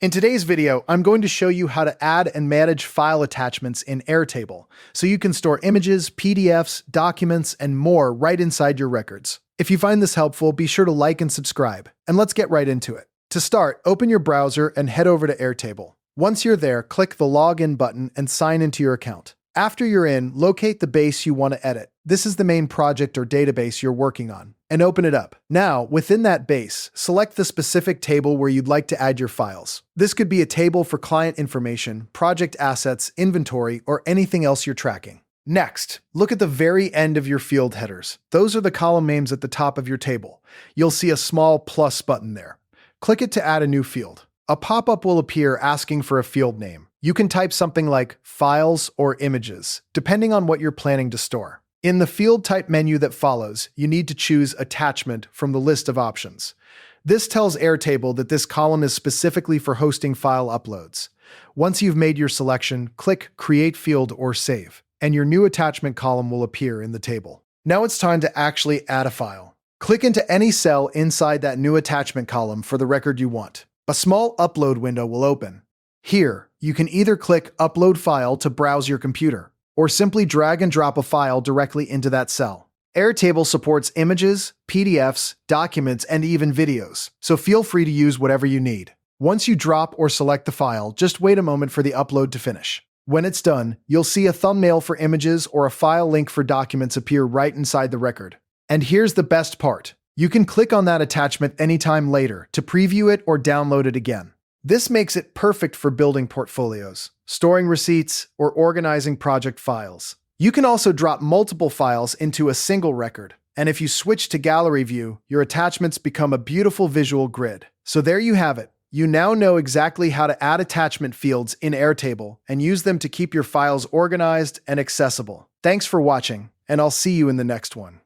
In today's video, I'm going to show you how to add and manage file attachments in Airtable, so you can store images, PDFs, documents, and more right inside your records. If you find this helpful, be sure to like and subscribe, and let's get right into it. To start, open your browser and head over to Airtable. Once you're there, click the Login button and sign into your account. After you're in, locate the base you want to edit. This is the main project or database you're working on, and open it up. Now, within that base, select the specific table where you'd like to add your files. This could be a table for client information, project assets, inventory, or anything else you're tracking. Next, look at the very end of your field headers. Those are the column names at the top of your table. You'll see a small plus button there. Click it to add a new field. A pop-up will appear asking for a field name. You can type something like files or images, depending on what you're planning to store. In the field type menu that follows, you need to choose attachment from the list of options. This tells Airtable that this column is specifically for hosting file uploads. Once you've made your selection, click Create Field or Save, and your new attachment column will appear in the table. Now it's time to actually add a file. Click into any cell inside that new attachment column for the record you want. A small upload window will open. Here, you can either click Upload File to browse your computer, or simply drag and drop a file directly into that cell. Airtable supports images, PDFs, documents, and even videos, so feel free to use whatever you need. Once you drop or select the file, just wait a moment for the upload to finish. When it's done, you'll see a thumbnail for images or a file link for documents appear right inside the record. And here's the best part. You can click on that attachment anytime later to preview it or download it again. This makes it perfect for building portfolios, storing receipts, or organizing project files. You can also drop multiple files into a single record, and if you switch to gallery view, your attachments become a beautiful visual grid. So there you have it. You now know exactly how to add attachment fields in Airtable and use them to keep your files organized and accessible. Thanks for watching, and I'll see you in the next one.